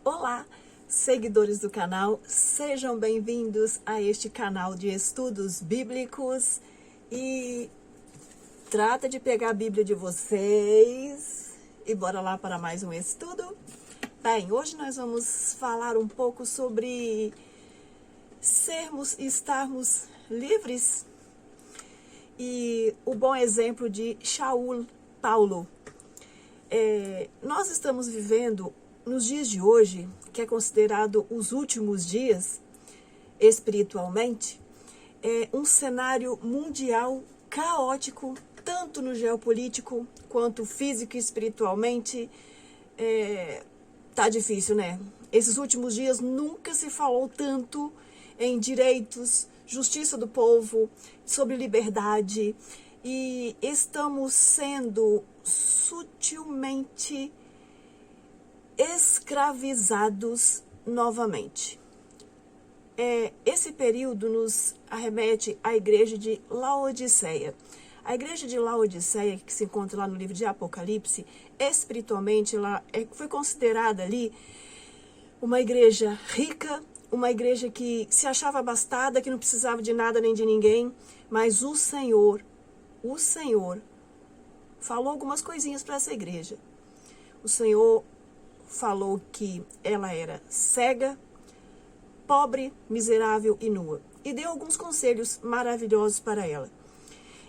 Olá, seguidores do canal, sejam bem-vindos a este canal de estudos bíblicos e trata de pegar a Bíblia de vocês e bora lá para mais um estudo. Bem, hoje nós vamos falar um pouco sobre sermos e estarmos livres e o bom exemplo de Shaul Paulo. Nós estamos vivendo nos dias de hoje, que é considerado os últimos dias espiritualmente, um cenário mundial caótico, tanto no geopolítico quanto físico e espiritualmente. Tá difícil, né? Esses últimos dias nunca se falou tanto em direitos, justiça do povo, sobre liberdade, e estamos sendo sutilmente escravizados novamente. Esse período nos arremete à igreja de Laodiceia. A igreja de Laodiceia, que se encontra lá no livro de Apocalipse, espiritualmente ela foi considerada ali uma igreja rica, uma igreja que se achava abastada, que não precisava de nada nem de ninguém, mas o Senhor falou algumas coisinhas para essa igreja. O Senhor falou que ela era cega, pobre, miserável e nua. E deu alguns conselhos maravilhosos para ela.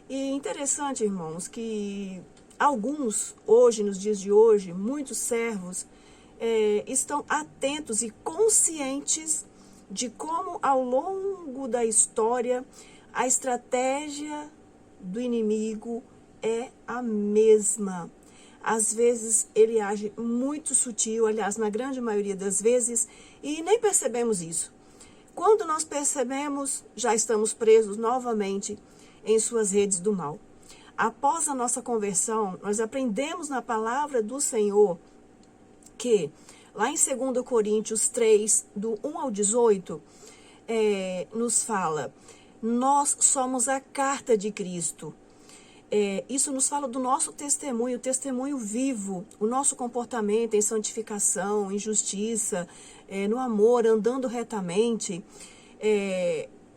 E interessante, irmãos, que alguns, hoje, nos dias de hoje, muitos servos estão atentos e conscientes de como, ao longo da história, a estratégia do inimigo é a mesma. Às vezes ele age muito sutil, aliás, na grande maioria das vezes, e nem percebemos isso. Quando nós percebemos, já estamos presos novamente em suas redes do mal. Após a nossa conversão, nós aprendemos na palavra do Senhor que, lá em 2 Coríntios 3, do 1 ao 18, nos fala: nós somos a carta de Cristo. Isso nos fala do nosso testemunho, o testemunho vivo, o nosso comportamento em santificação, em justiça, no amor, andando retamente.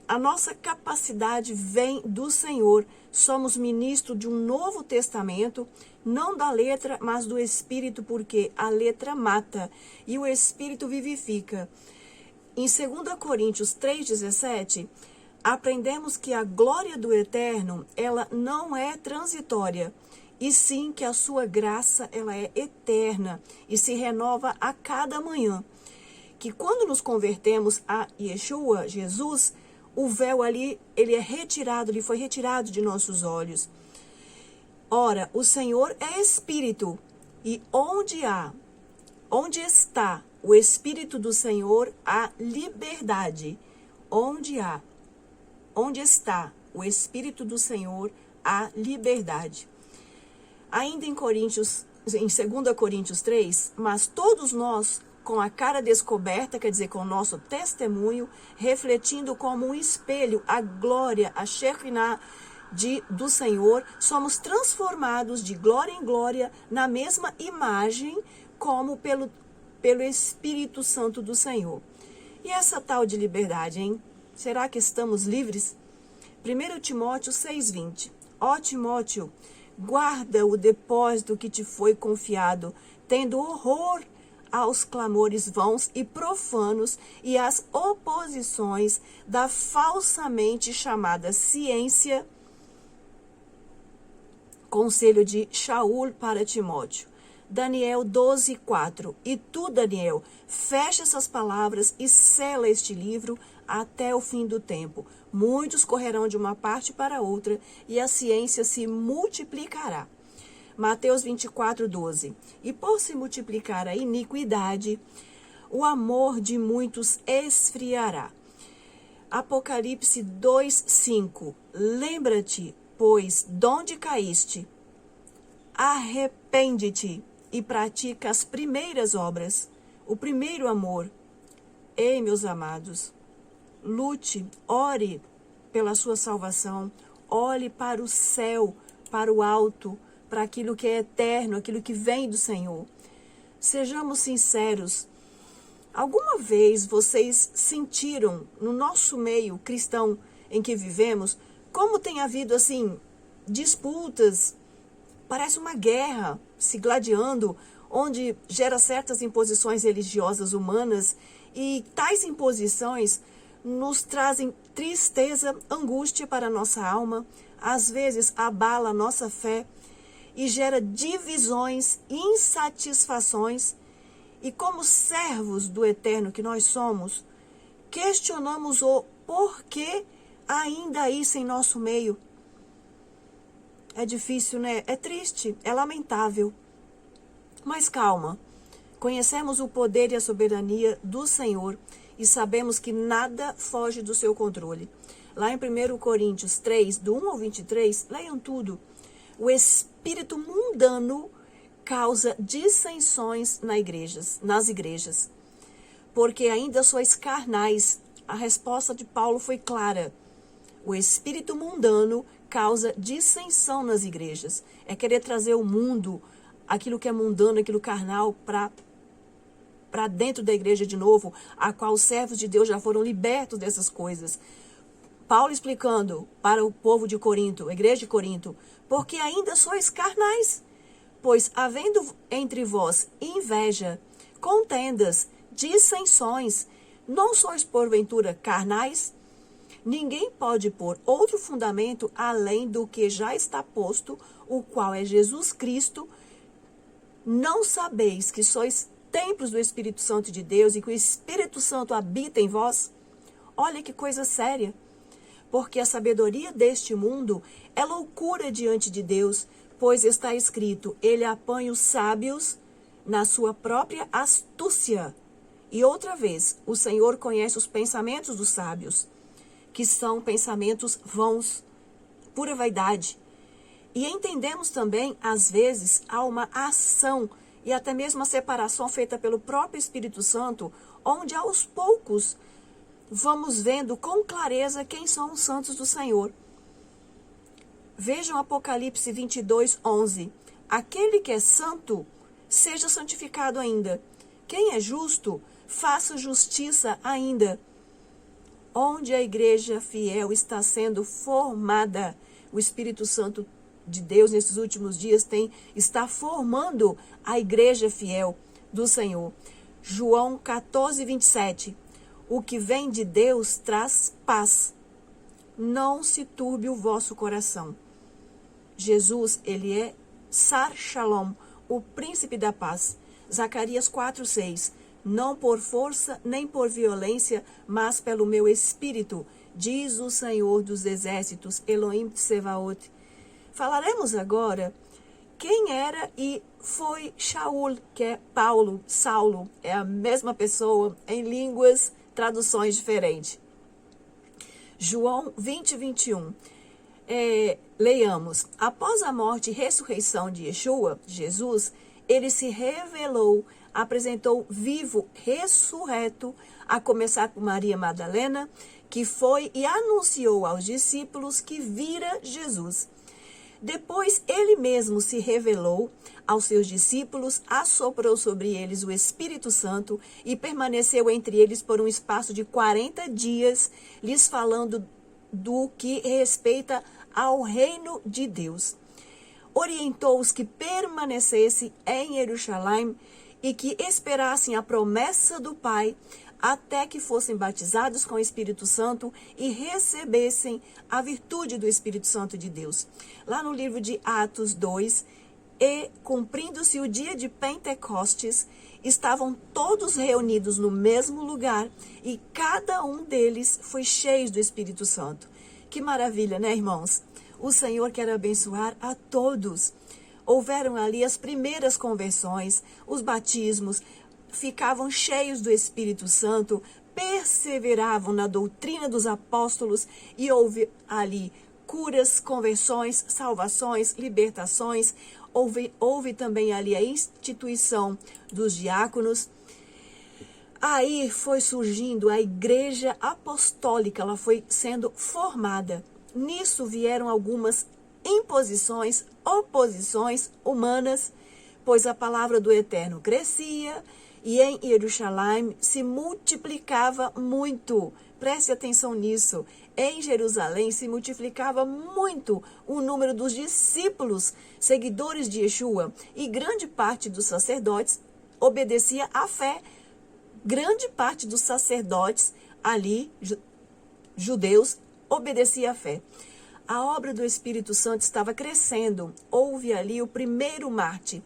A nossa capacidade vem do Senhor. Somos ministros de um novo testamento, não da letra, mas do Espírito, porque a letra mata e o Espírito vivifica. Em 2 Coríntios 3,17, aprendemos que a glória do Eterno, ela não é transitória, e sim que a sua graça, ela é eterna e se renova a cada manhã. Que quando nos convertemos a Yeshua, Jesus, o véu ali, ele foi retirado de nossos olhos. Ora, o Senhor é Espírito, e onde está o Espírito do Senhor, há liberdade. Onde está o Espírito do Senhor, há liberdade. Ainda em 2 Coríntios 3, mas todos nós, com a cara descoberta, quer dizer, com o nosso testemunho, refletindo como um espelho a glória, a Shekinah do Senhor, somos transformados de glória em glória na mesma imagem, como pelo Espírito Santo do Senhor. E essa tal de liberdade, hein? Será que estamos livres? 1 Timóteo 6,20. Ó Timóteo, guarda o depósito que te foi confiado, tendo horror aos clamores vãos e profanos e às oposições da falsamente chamada ciência. Conselho de Shaul para Timóteo. Daniel 12:4. E tu, Daniel, fecha essas palavras e sela este livro até o fim do tempo. Muitos correrão de uma parte para outra e a ciência se multiplicará. Mateus 24:12. E por se multiplicar a iniquidade, o amor de muitos esfriará. Apocalipse 2:5. Lembra-te, pois, donde caíste, arrepende-te e pratica as primeiras obras, o primeiro amor. Ei, meus amados, lute, ore pela sua salvação, olhe para o céu, para o alto, para aquilo que é eterno, aquilo que vem do Senhor. Sejamos sinceros, Alguma vez vocês sentiram no nosso meio cristão em que vivemos, como tem havido assim disputas, parece uma guerra se gladiando, onde gera certas imposições religiosas humanas, e tais imposições nos trazem tristeza, angústia para a nossa alma, às vezes abala a nossa fé e gera divisões, insatisfações. E como servos do Eterno que nós somos, questionamos o porquê ainda isso em nosso meio. É difícil, né? É triste, é lamentável. Mas calma, conhecemos o poder e a soberania do Senhor e sabemos que nada foge do seu controle. Lá em 1 Coríntios 3, do 1 ao 23, leiam tudo. O espírito mundano causa dissensões nas igrejas, porque ainda sois carnais. A resposta de Paulo foi clara. O espírito mundano causa dissensão nas igrejas. É querer trazer o mundo, aquilo que é mundano, aquilo carnal, para dentro da igreja de novo, a qual os servos de Deus já foram libertos dessas coisas. Paulo explicando para o povo de Corinto, a igreja de Corinto, porque ainda sois carnais. Pois, havendo entre vós inveja, contendas, dissensões, não sois porventura carnais? Ninguém pode pôr outro fundamento além do que já está posto, o qual é Jesus Cristo. Não sabeis que sois templos do Espírito Santo de Deus e que o Espírito Santo habita em vós? Olha que coisa séria. Porque a sabedoria deste mundo é loucura diante de Deus, pois está escrito, ele apanha os sábios na sua própria astúcia. E outra vez, o Senhor conhece os pensamentos dos sábios, que são pensamentos vãos, pura vaidade. E entendemos também, às vezes, há uma ação e até mesmo a separação feita pelo próprio Espírito Santo, onde aos poucos vamos vendo com clareza quem são os santos do Senhor. Vejam Apocalipse 22, 11. Aquele que é santo, seja santificado ainda. Quem é justo, faça justiça ainda. Onde a igreja fiel está sendo formada, o Espírito Santo de Deus nesses últimos dias está formando a igreja fiel do Senhor. João 14, 27. O que vem de Deus traz paz. Não se turbe o vosso coração. Jesus, ele é Sar Shalom, o príncipe da paz. Zacarias 4, 6. Não por força nem por violência, mas pelo meu espírito, diz o Senhor dos exércitos, Elohim Tsevaot. Falaremos agora quem era e foi Shaul, que é Paulo, Saulo. É a mesma pessoa em línguas, traduções diferentes. João 20, 21. Leiamos. Após a morte e ressurreição de Yeshua, Jesus, ele se revelou, apresentou vivo, ressurreto, a começar por Maria Madalena, que foi e anunciou aos discípulos que vira Jesus. Depois, ele mesmo se revelou aos seus discípulos, assoprou sobre eles o Espírito Santo e permaneceu entre eles por um espaço de 40 dias, lhes falando do que respeita ao reino de Deus. Orientou-os que permanecessem em Jerusalém e que esperassem a promessa do Pai até que fossem batizados com o Espírito Santo e recebessem a virtude do Espírito Santo de Deus. Lá no livro de Atos 2, e cumprindo-se o dia de Pentecostes, estavam todos reunidos no mesmo lugar e cada um deles foi cheio do Espírito Santo. Que maravilha, né, irmãos? O Senhor quer abençoar a todos. Houveram ali as primeiras conversões, os batismos, ficavam cheios do Espírito Santo, perseveravam na doutrina dos apóstolos e houve ali curas, conversões, salvações, libertações. Houve também ali a instituição dos diáconos. Aí foi surgindo a igreja apostólica, ela foi sendo formada. Nisso vieram algumas imposições, oposições humanas, pois a palavra do Eterno crescia e em Jerusalém se multiplicava muito. Preste atenção nisso. Em Jerusalém se multiplicava muito o número dos discípulos, seguidores de Yeshua, e grande parte dos sacerdotes obedecia à fé. Grande parte dos sacerdotes ali, judeus, obedecia à fé. A obra do Espírito Santo estava crescendo. Houve ali o primeiro mártir,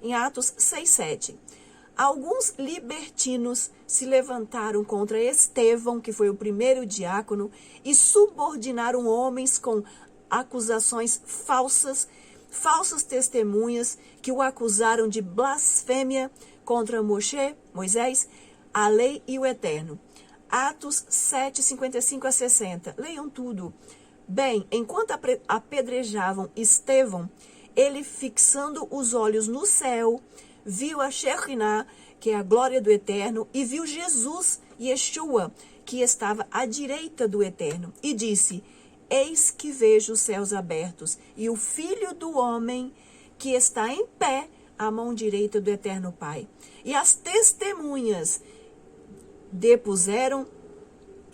em Atos 6:7. Alguns libertinos se levantaram contra Estevão, que foi o primeiro diácono, e subordinaram homens com acusações falsas testemunhas que o acusaram de blasfêmia contra Moisés, a lei e o Eterno. Atos 7:55-60. Leiam tudo. Bem, enquanto apedrejavam Estevão, ele, fixando os olhos no céu, viu a Shekinah, que é a glória do Eterno, e viu Jesus, Yeshua, que estava à direita do Eterno, e disse: Eis que vejo os céus abertos, e o Filho do Homem, que está em pé à mão direita do Eterno Pai. E as testemunhas depuseram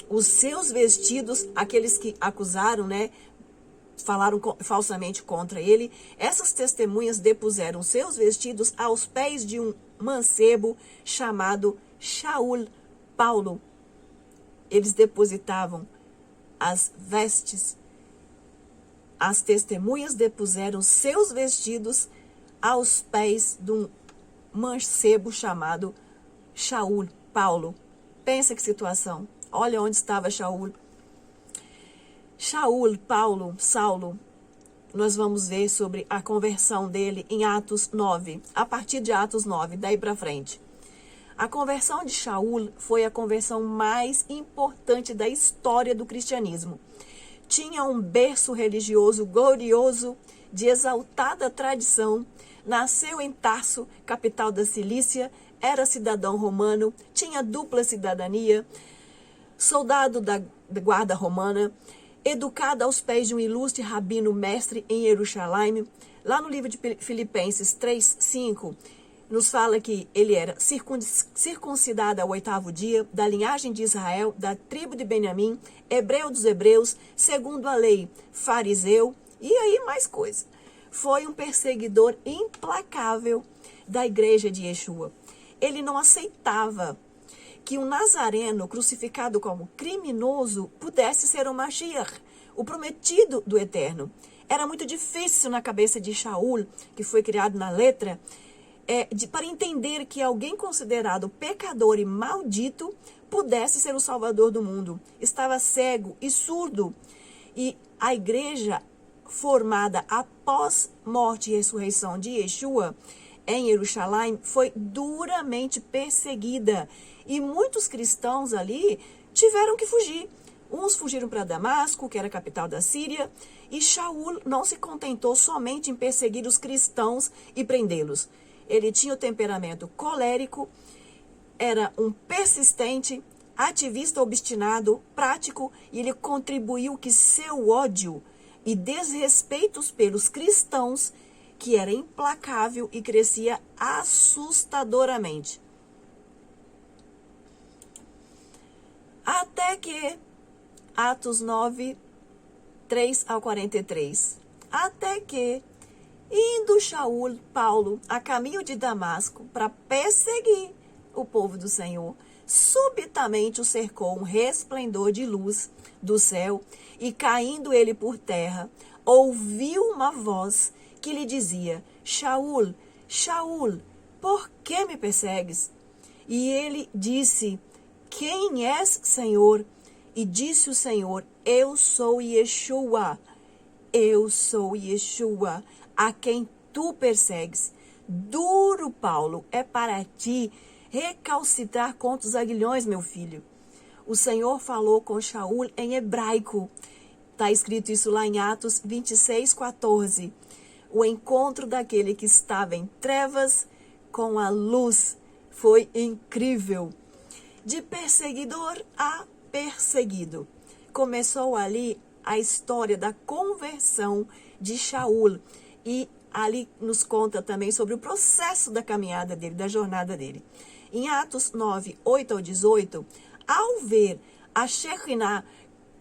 os seus vestidos, aqueles que acusaram, falaram falsamente contra ele. Essas testemunhas depuseram seus vestidos aos pés de um mancebo chamado Shaul, Paulo. Eles depositavam as vestes. As testemunhas depuseram seus vestidos aos pés de um mancebo chamado Shaul, Paulo. Pensa que situação. Olha onde estava Shaul. Shaul, Paulo, Saulo, nós vamos ver sobre a conversão dele em Atos 9, a partir de Atos 9, daí para frente. A conversão de Shaul foi a conversão mais importante da história do cristianismo. Tinha um berço religioso glorioso, de exaltada tradição, nasceu em Tarso, capital da Cilícia, era cidadão romano, tinha dupla cidadania, soldado da guarda romana, educado aos pés de um ilustre rabino mestre em Jerusalém. Lá no livro de Filipenses 3:5, nos fala que ele era circuncidado ao 8º dia, da linhagem de Israel, da tribo de Benjamim, hebreu dos hebreus, segundo a lei, fariseu, e aí mais coisa. Foi um perseguidor implacável da igreja de Yeshua. Ele não aceitava que um nazareno crucificado como criminoso pudesse ser o Mashiach, o prometido do Eterno. Era muito difícil na cabeça de Shaul, que foi criado na letra, para entender que alguém considerado pecador e maldito pudesse ser o salvador do mundo. Estava cego e surdo. E a igreja formada após morte e ressurreição de Yeshua em Jerusalém foi duramente perseguida. E muitos cristãos ali tiveram que fugir. Uns fugiram para Damasco, que era a capital da Síria, e Shaul não se contentou somente em perseguir os cristãos e prendê-los. Ele tinha o temperamento colérico, era um persistente, ativista obstinado, prático, e ele contribuiu que seu ódio e desrespeitos pelos cristãos, que era implacável e crescia assustadoramente. Até que, Atos 9, 3-43, até que, indo Shaul, Paulo, a caminho de Damasco, para perseguir o povo do Senhor, subitamente o cercou um resplendor de luz do céu, e caindo ele por terra, ouviu uma voz que lhe dizia: Shaul, Shaul, por que me persegues? E ele disse: Quem és, Senhor? E disse o Senhor: Eu sou Yeshua, a quem tu persegues. Duro, Paulo, é para ti recalcitrar contra os aguilhões, meu filho. O Senhor falou com Shaul em hebraico. Está escrito isso lá em Atos 26:14. O encontro daquele que estava em trevas com a luz foi incrível. De perseguidor a perseguido. Começou ali a história da conversão de Shaul. E ali nos conta também sobre o processo da caminhada dele, da jornada dele. Em Atos 9, 8 ao 18, ao ver a Shekinah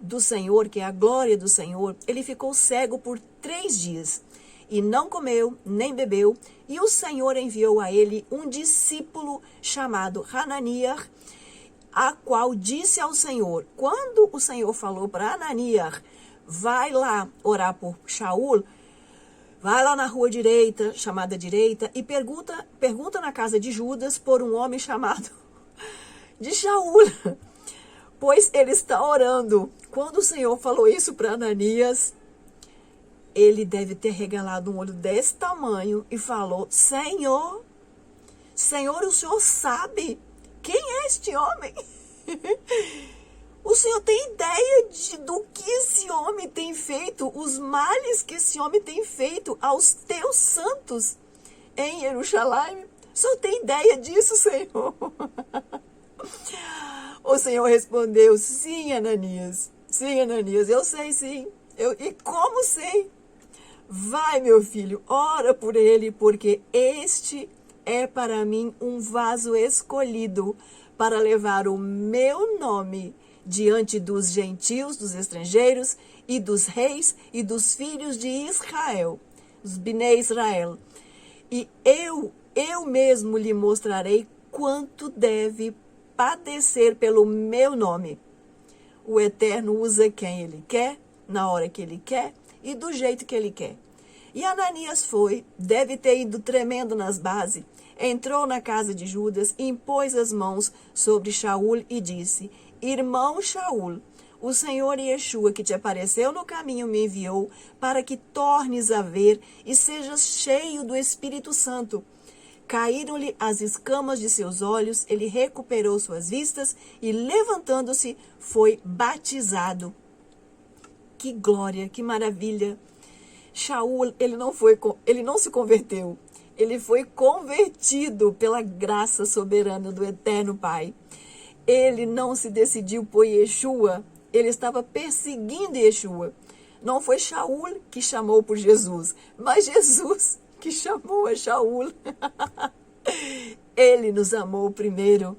do Senhor, que é a glória do Senhor, ele ficou cego por 3 dias. E não comeu, nem bebeu, e o Senhor enviou a ele um discípulo chamado Hananias, a qual disse ao Senhor, quando o Senhor falou para Ananias, vai lá orar por Shaul, vai lá na rua direita, chamada direita, e pergunta na casa de Judas por um homem chamado de Shaul, pois ele está orando. Quando o Senhor falou isso para Ananias, ele deve ter regalado um olho desse tamanho e falou, Senhor, o Senhor sabe quem é este homem? O Senhor tem ideia do que esse homem tem feito, os males que esse homem tem feito aos teus santos em Jerusalém? O Senhor tem ideia disso, Senhor? O Senhor respondeu, sim, Ananias, eu sei sim, e como sei? Vai, meu filho, ora por ele, porque este é para mim um vaso escolhido para levar o meu nome diante dos gentios, dos estrangeiros, e dos reis e dos filhos de Israel, os Bnei Israel. E eu mesmo lhe mostrarei quanto deve padecer pelo meu nome. O Eterno usa quem Ele quer, na hora que Ele quer e do jeito que Ele quer. E Ananias foi, deve ter ido tremendo nas bases, entrou na casa de Judas, impôs as mãos sobre Shaul e disse, irmão Shaul, o Senhor Yeshua que te apareceu no caminho me enviou para que tornes a ver e sejas cheio do Espírito Santo. Caíram-lhe as escamas de seus olhos, ele recuperou suas vistas e, levantando-se, foi batizado. Que glória, que maravilha! Shaul, ele não se converteu, ele foi convertido pela graça soberana do Eterno Pai. Ele não se decidiu por Yeshua, ele estava perseguindo Yeshua. Não foi Shaul que chamou por Jesus, mas Jesus que chamou a Shaul. Ele nos amou primeiro.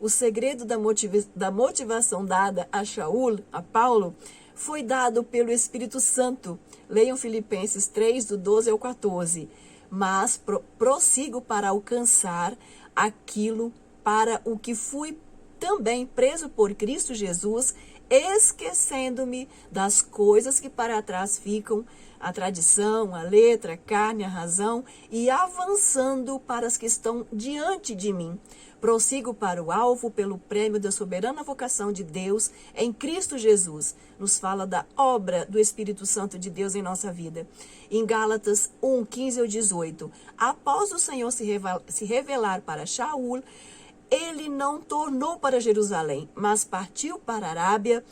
O segredo da motivação dada a Shaul, a Paulo, foi dado pelo Espírito Santo. Leiam Filipenses 3, do 12 ao 14. Mas prossigo para alcançar aquilo para o que fui também preso por Cristo Jesus, esquecendo-me das coisas que para trás ficam, a tradição, a letra, a carne, a razão, e avançando para as que estão diante de mim. Prossigo para o alvo pelo prêmio da soberana vocação de Deus em Cristo Jesus. Nos fala da obra do Espírito Santo de Deus em nossa vida. Em Gálatas 1, 15 ao 18. Após o Senhor se revelar para Shaul, ele não tornou para Jerusalém, mas partiu para a Arábia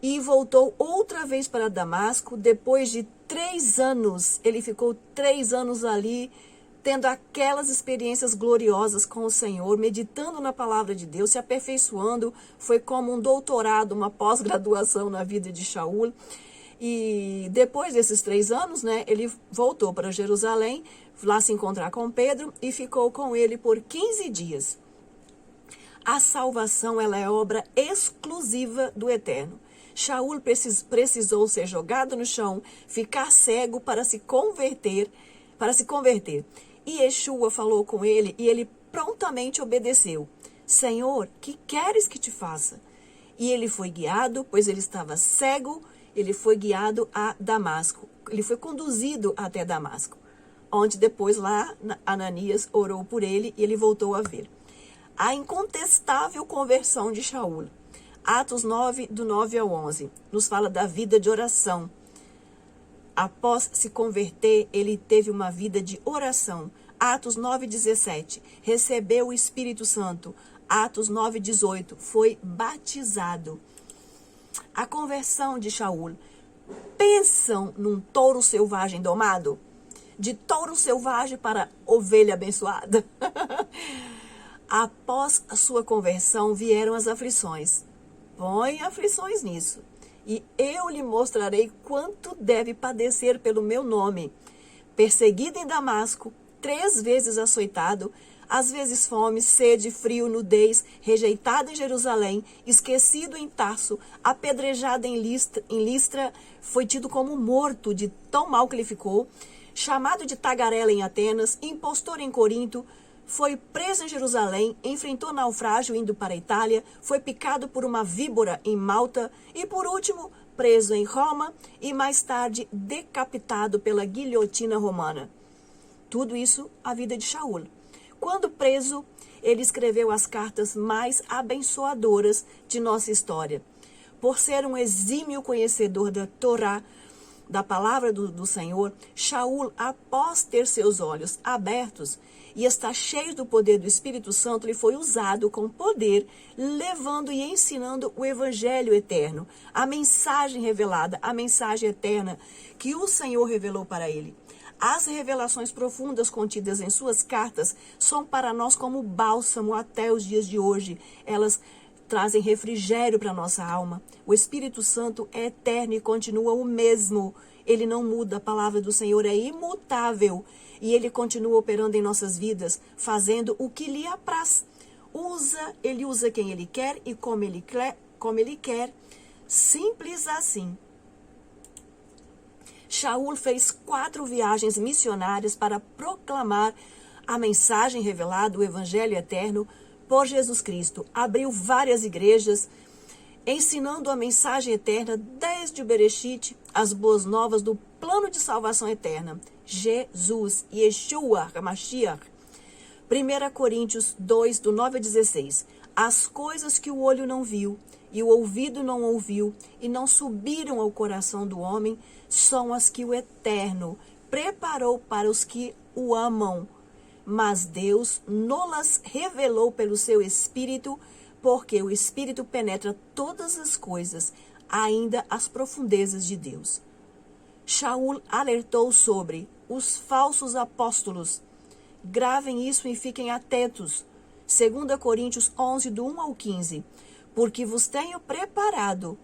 e voltou outra vez para Damasco. Depois de 3 anos, ele ficou 3 anos ali, tendo aquelas experiências gloriosas com o Senhor, meditando na palavra de Deus, se aperfeiçoando. Foi como um doutorado, uma pós-graduação na vida de Shaul. E depois desses 3 anos, ele voltou para Jerusalém, lá se encontrar com Pedro, e ficou com ele por 15 dias. A salvação, ela é obra exclusiva do Eterno. Shaul precisou ser jogado no chão, ficar cego para se converter. E Yeshua falou com ele e ele prontamente obedeceu. Senhor, que queres que te faça? E ele foi guiado, pois ele estava cego, ele foi guiado a Damasco. Ele foi conduzido até Damasco, onde depois lá Ananias orou por ele e ele voltou a ver. A incontestável conversão de Shaul. Atos 9, do 9 ao 11, nos fala da vida de oração. Após se converter, ele teve uma vida de oração. Atos 9, 17, recebeu o Espírito Santo. Atos 9, 18, foi batizado. A conversão de Shaul. Pensam num touro selvagem domado? De touro selvagem para ovelha abençoada. Após a sua conversão vieram as aflições. Põe aflições nisso. E eu lhe mostrarei quanto deve padecer pelo meu nome. Perseguido em Damasco, 3 vezes açoitado, às vezes fome, sede, frio, nudez, rejeitado em Jerusalém, esquecido em Tarso, apedrejado em Listra, foi tido como morto de tão mal que ele ficou, chamado de tagarela em Atenas, impostor em Corinto, foi preso em Jerusalém, enfrentou naufrágio indo para a Itália, foi picado por uma víbora em Malta e, por último, preso em Roma e mais tarde decapitado pela guilhotina romana. Tudo isso a vida de Shaul. Quando preso, ele escreveu as cartas mais abençoadoras de nossa história. Por ser um exímio conhecedor da Torá, da palavra do Senhor, Shaul, após ter seus olhos abertos e estar cheio do poder do Espírito Santo, ele foi usado com poder, levando e ensinando o Evangelho eterno, a mensagem revelada, a mensagem eterna que o Senhor revelou para ele. As revelações profundas contidas em suas cartas são para nós como bálsamo até os dias de hoje. Elas trazem refrigério para a nossa alma. O Espírito Santo é eterno e continua o mesmo. Ele não muda, a palavra do Senhor é imutável. E ele continua operando em nossas vidas, fazendo o que lhe apraz. Ele usa quem ele quer e como ele quer. Simples assim. Shaul fez 4 viagens missionárias para proclamar a mensagem revelada, o Evangelho eterno, por Jesus Cristo. Abriu várias igrejas, ensinando a mensagem eterna desde o Bereshit, as boas novas do plano de salvação eterna. Jesus, Yeshua, Mashiach. 1 Coríntios 2, do 9 a 16. As coisas que o olho não viu, e o ouvido não ouviu, e não subiram ao coração do homem, são as que o Eterno preparou para os que o amam. Mas Deus nolas revelou pelo seu Espírito, porque o Espírito penetra todas as coisas, ainda as profundezas de Deus. Shaul alertou sobre os falsos apóstolos. Gravem isso e fiquem atentos. 2 Coríntios 11, do 1 ao 15. Porque vos tenho preparado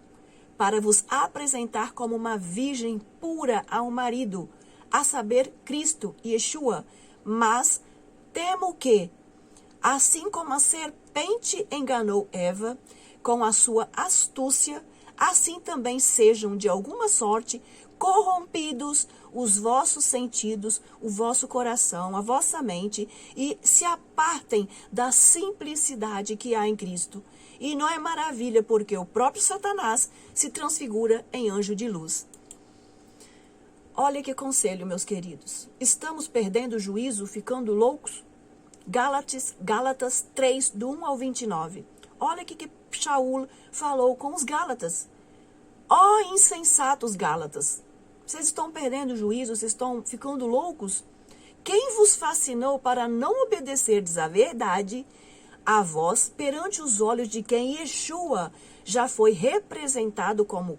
para vos apresentar como uma virgem pura ao marido, a saber, Cristo, Yeshua. Mas temo que, assim como a serpente enganou Eva com a sua astúcia, assim também sejam de alguma sorte corrompidos os vossos sentidos, o vosso coração, a vossa mente, e se apartem da simplicidade que há em Cristo. E não é maravilha, porque o próprio Satanás se transfigura em anjo de luz. Olha que conselho, meus queridos. Estamos perdendo o juízo, ficando loucos? Gálatas 3, do 1 ao 29. Olha o que Shaul falou com os Gálatas. Ó insensatos Gálatas! Vocês estão perdendo o juízo, vocês estão ficando loucos? Quem vos fascinou para não obedecerdes à verdade, a vós, perante os olhos de quem Yeshua já foi representado como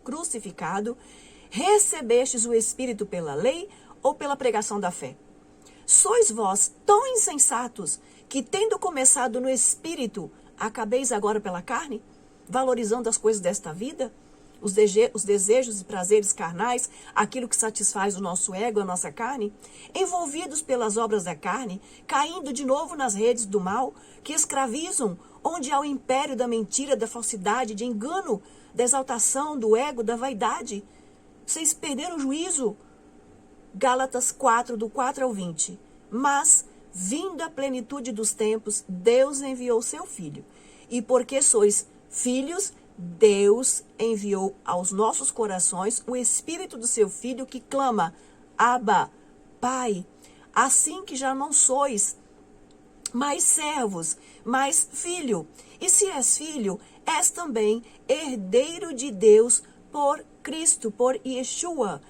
crucificado, recebestes o Espírito pela lei ou pela pregação da fé? Sois vós tão insensatos que, tendo começado no Espírito, acabeis agora pela carne, valorizando as coisas desta vida? Os desejos e prazeres carnais, aquilo que satisfaz o nosso ego, a nossa carne, envolvidos pelas obras da carne, caindo de novo nas redes do mal, que escravizam, onde há o império da mentira, da falsidade, de engano, da exaltação, do ego, da vaidade. Vocês perderam o juízo. Gálatas 4, do 4 ao 20. Mas, vinda a plenitude dos tempos, Deus enviou seu Filho. E porque sois filhos, Deus enviou aos nossos corações o Espírito do seu Filho que clama, Abba, Pai. Assim que já não sois mais servos, mas filho. E se és filho, és também herdeiro de Deus por Cristo, por Yeshua.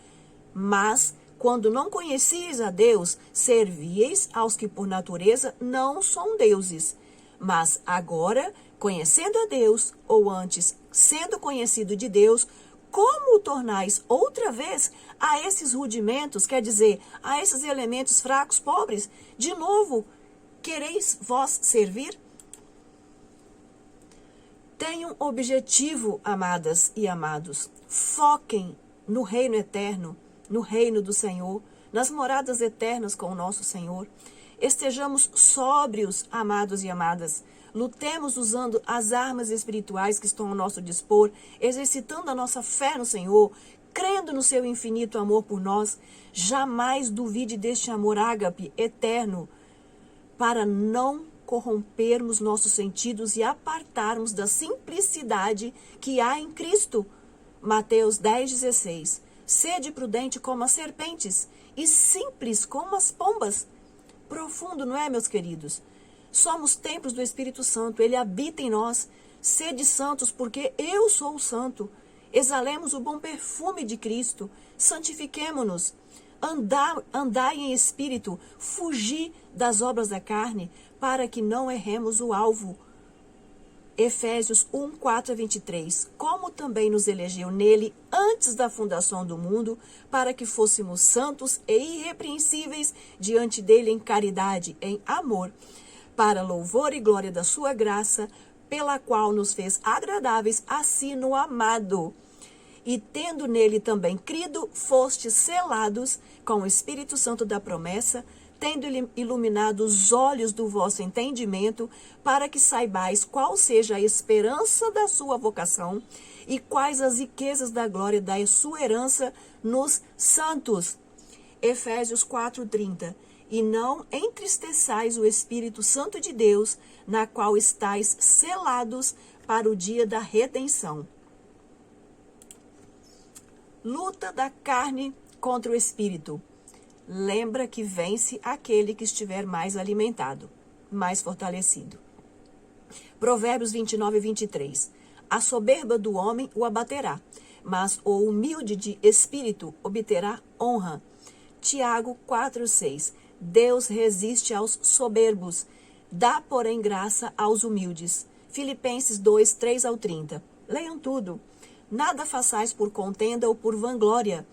Mas, quando não conhecias a Deus, servíeis aos que por natureza não são deuses. Mas agora, conhecendo a Deus, ou antes, sendo conhecido de Deus, como o tornais outra vez a esses rudimentos, quer dizer, a esses elementos fracos, pobres? De novo, quereis vós servir? Tenham objetivo, amadas e amados. Foquem no reino eterno, no reino do Senhor, nas moradas eternas com o nosso Senhor. Estejamos sóbrios, amados e amadas. Lutemos usando as armas espirituais que estão ao nosso dispor, exercitando a nossa fé no Senhor, crendo no seu infinito amor por nós. Jamais duvide deste amor ágape eterno, para não corrompermos nossos sentidos e apartarmos da simplicidade que há em Cristo. Mateus 10,16. Sede prudente como as serpentes e simples como as pombas. Profundo, não é, meus queridos? Somos templos do Espírito Santo, ele habita em nós. Sede santos, porque eu sou o santo. Exalemos o bom perfume de Cristo. Santifiquemo-nos. Andai em espírito, fugi das obras da carne, para que não erremos o alvo. Efésios 1:4-23. Como também nos elegeu nele antes da fundação do mundo, para que fôssemos santos e irrepreensíveis diante dele em caridade, em amor, para louvor e glória da sua graça, pela qual nos fez agradáveis a si no amado. E tendo nele também crido, fostes selados com o Espírito Santo da promessa, tendo iluminado os olhos do vosso entendimento, para que saibais qual seja a esperança da sua vocação e quais as riquezas da glória da sua herança nos santos. Efésios 4:30. E não entristeçais o Espírito Santo de Deus, na qual estáis selados para o dia da redenção. Luta da carne contra o espírito. Lembra que vence aquele que estiver mais alimentado, mais fortalecido. Provérbios 29:23. A soberba do homem o abaterá, mas o humilde de espírito obterá honra. Tiago 4:6. Deus resiste aos soberbos, dá, porém, graça aos humildes. Filipenses 2:3-30. Leiam tudo. Nada façais por contenda ou por vanglória,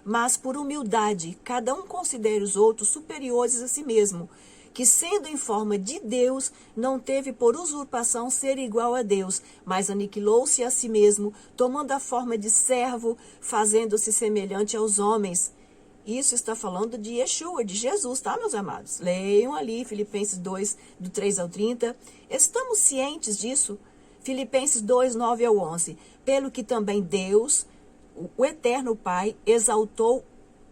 mas por humildade, cada um considere os outros superiores a si mesmo, que sendo em forma de Deus, não teve por usurpação ser igual a Deus, mas aniquilou-se a si mesmo, tomando a forma de servo, fazendo-se semelhante aos homens. Isso está falando de Yeshua, de Jesus, tá, meus amados? Leiam ali Filipenses 2:3-30. Estamos cientes disso? Filipenses 2:9-11. Pelo que também Deus, o eterno Pai, exaltou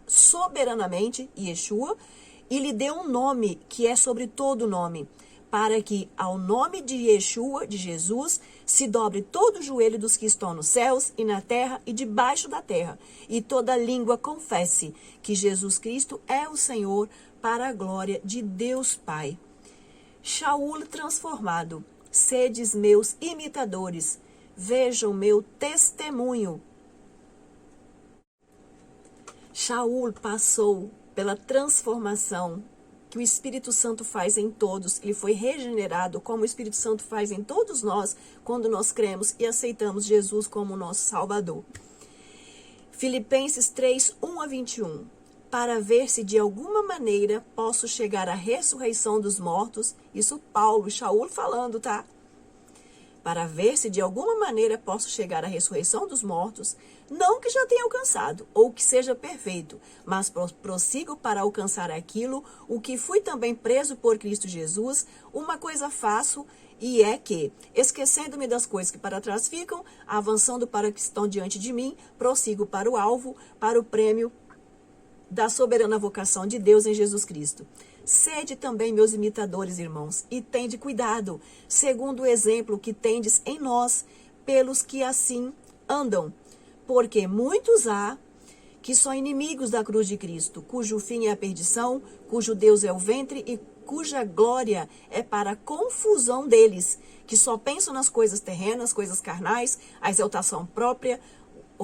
soberanamente Yeshua e lhe deu um nome que é sobre todo nome, para que ao nome de Yeshua, de Jesus, se dobre todo o joelho dos que estão nos céus e na terra e debaixo da terra, e toda língua confesse que Jesus Cristo é o Senhor, para a glória de Deus Pai. Shaul transformado. Sedes meus imitadores, vejam meu testemunho. Shaul passou pela transformação que o Espírito Santo faz em todos. Ele foi regenerado como o Espírito Santo faz em todos nós quando nós cremos e aceitamos Jesus como nosso Salvador. Filipenses 3:1-21. Para ver se de alguma maneira posso chegar à ressurreição dos mortos. Isso Paulo, Shaul falando, tá? Para ver se de alguma maneira posso chegar à ressurreição dos mortos, não que já tenha alcançado, ou que seja perfeito, mas prossigo para alcançar aquilo, o que fui também preso por Cristo Jesus. Uma coisa faço, e é que, esquecendo-me das coisas que para trás ficam, avançando para o que estão diante de mim, prossigo para o alvo, para o prêmio da soberana vocação de Deus em Jesus Cristo. Sede também meus imitadores, irmãos, e tende cuidado, segundo o exemplo que tendes em nós, pelos que assim andam. Porque muitos há que são inimigos da cruz de Cristo, cujo fim é a perdição, cujo Deus é o ventre e cuja glória é para a confusão deles, que só pensam nas coisas terrenas, coisas carnais, a exaltação própria,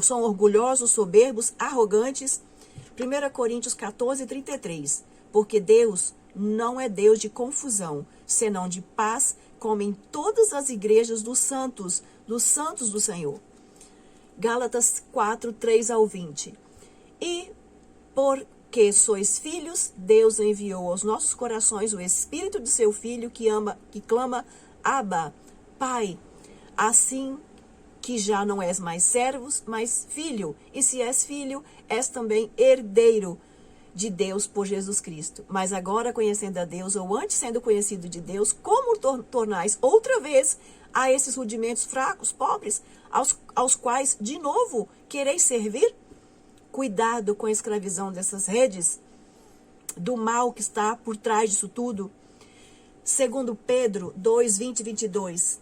são orgulhosos, soberbos, arrogantes. 1 Coríntios 14:33. Porque Deus não é Deus de confusão, senão de paz, como em todas as igrejas dos santos do Senhor. Gálatas 4:3-20. E porque sois filhos, Deus enviou aos nossos corações o Espírito de seu Filho que clama, Abba, Pai. Assim que já não és mais servos, mas filho. E se és filho, és também herdeiro. de Deus por Jesus Cristo. Mas agora, conhecendo a Deus, ou antes sendo conhecido de Deus, como tornais outra vez a esses rudimentos fracos, pobres, aos quais, de novo, quereis servir? Cuidado com a escravidão dessas redes, do mal que está por trás disso tudo. Segundo Pedro 2, 20 e 22.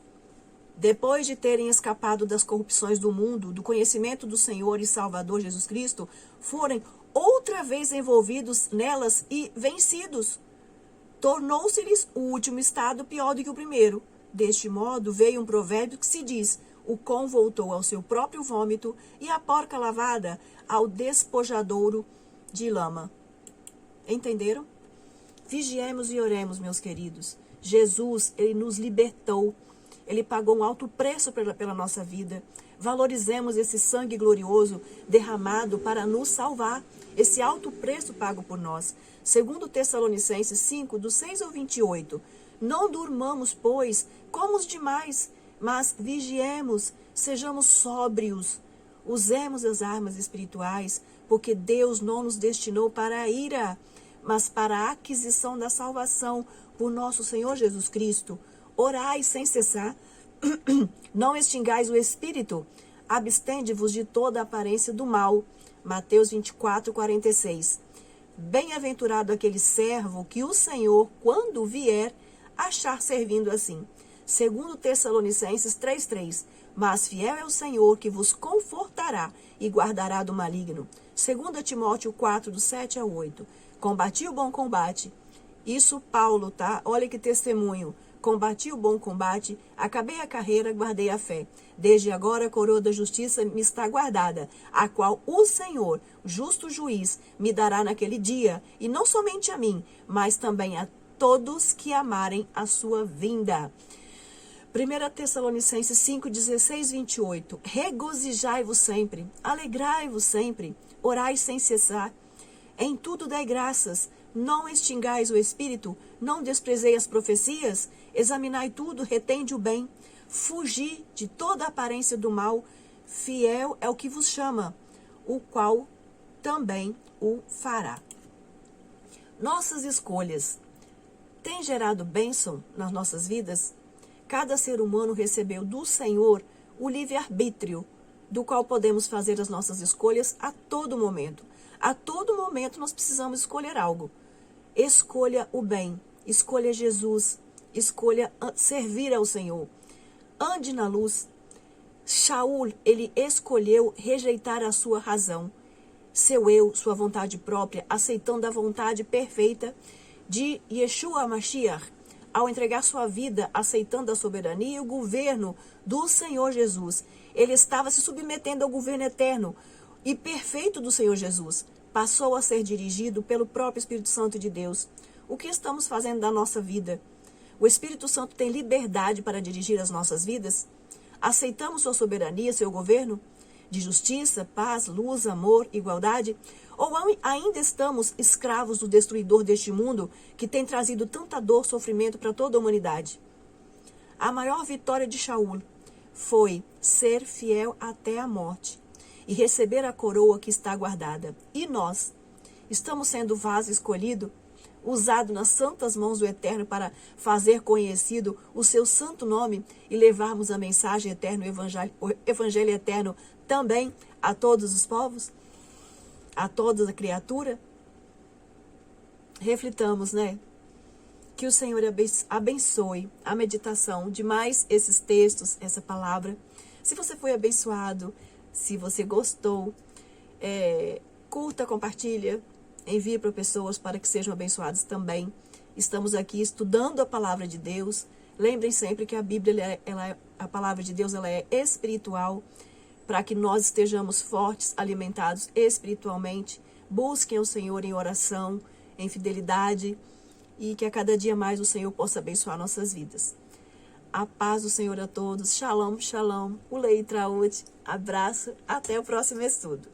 Depois de terem escapado das corrupções do mundo, do conhecimento do Senhor e Salvador Jesus Cristo, forem outra vez envolvidos nelas e vencidos. Tornou-se-lhes o último estado pior do que o primeiro. Deste modo, veio um provérbio que se diz: o cão voltou ao seu próprio vômito e a porca lavada ao despojadouro de lama. Entenderam? Vigiemos e oremos, meus queridos. Jesus, ele nos libertou. Ele pagou um alto preço pela nossa vida. Valorizemos esse sangue glorioso derramado para nos salvar. Esse alto preço pago por nós. Segundo Tessalonicenses 5, do 6 ao 28. Não durmamos, pois, como os demais, mas vigiemos, sejamos sóbrios. Usemos as armas espirituais, porque Deus não nos destinou para a ira, mas para a aquisição da salvação por nosso Senhor Jesus Cristo. Orai sem cessar, não extingais o espírito, abstende-vos de toda aparência do mal. Mateus 24, 46. Bem-aventurado aquele servo que o Senhor, quando vier, achar servindo assim. Segundo Tessalonicenses 3:3. Mas fiel é o Senhor que vos confortará e guardará do maligno. Segundo Timóteo 4, do 7 ao 8. Combati o bom combate. Isso Paulo, tá? Olha que testemunho. Combati o bom combate, acabei a carreira, guardei a fé. Desde agora a coroa da justiça me está guardada, a qual o Senhor, justo juiz, me dará naquele dia, e não somente a mim, mas também a todos que amarem a sua vinda. 1 Tessalonicenses 5, 16, 28. Regozijai-vos sempre, alegrai-vos sempre, orai sem cessar. Em tudo dai graças, não extingais o espírito, não desprezei as profecias, examinai tudo, retende o bem, fugi de toda aparência do mal, fiel é o que vos chama, o qual também o fará. Nossas escolhas têm gerado bênção nas nossas vidas? Cada ser humano recebeu do Senhor o livre-arbítrio, do qual podemos fazer as nossas escolhas a todo momento. A todo momento nós precisamos escolher algo. Escolha o bem, escolha Jesus, escolha servir ao Senhor. Ande na luz. Shaul, ele escolheu rejeitar a sua razão, seu eu, sua vontade própria, aceitando a vontade perfeita de Yeshua Mashiach, ao entregar sua vida, aceitando a soberania e o governo do Senhor Jesus. Ele estava se submetendo ao governo eterno e perfeito do Senhor Jesus. Passou a ser dirigido pelo próprio Espírito Santo de Deus. O que estamos fazendo da nossa vida? O Espírito Santo tem liberdade para dirigir as nossas vidas? Aceitamos sua soberania, seu governo? De justiça, paz, luz, amor, igualdade? Ou ainda estamos escravos do destruidor deste mundo que tem trazido tanta dor, sofrimento para toda a humanidade? A maior vitória de Shaul foi ser fiel até a morte e receber a coroa que está guardada. E nós estamos sendo vaso escolhido, usado nas santas mãos do Eterno para fazer conhecido o seu santo nome e levarmos a mensagem eterna, o evangelho eterno também a todos os povos, a toda a criatura? Reflitamos, né? Que o Senhor abençoe a meditação de mais esses textos, essa palavra. Se você foi abençoado, se você gostou, curta, compartilha, envie para pessoas para que sejam abençoadas também. Estamos aqui estudando a palavra de Deus. Lembrem sempre que a Bíblia, a palavra de Deus, ela é espiritual, para que nós estejamos fortes, alimentados espiritualmente. Busquem o Senhor em oração, em fidelidade, e que a cada dia mais o Senhor possa abençoar nossas vidas. A paz do Senhor a todos. Shalom, shalom. Ulei Traut. Abraço. Até o próximo estudo.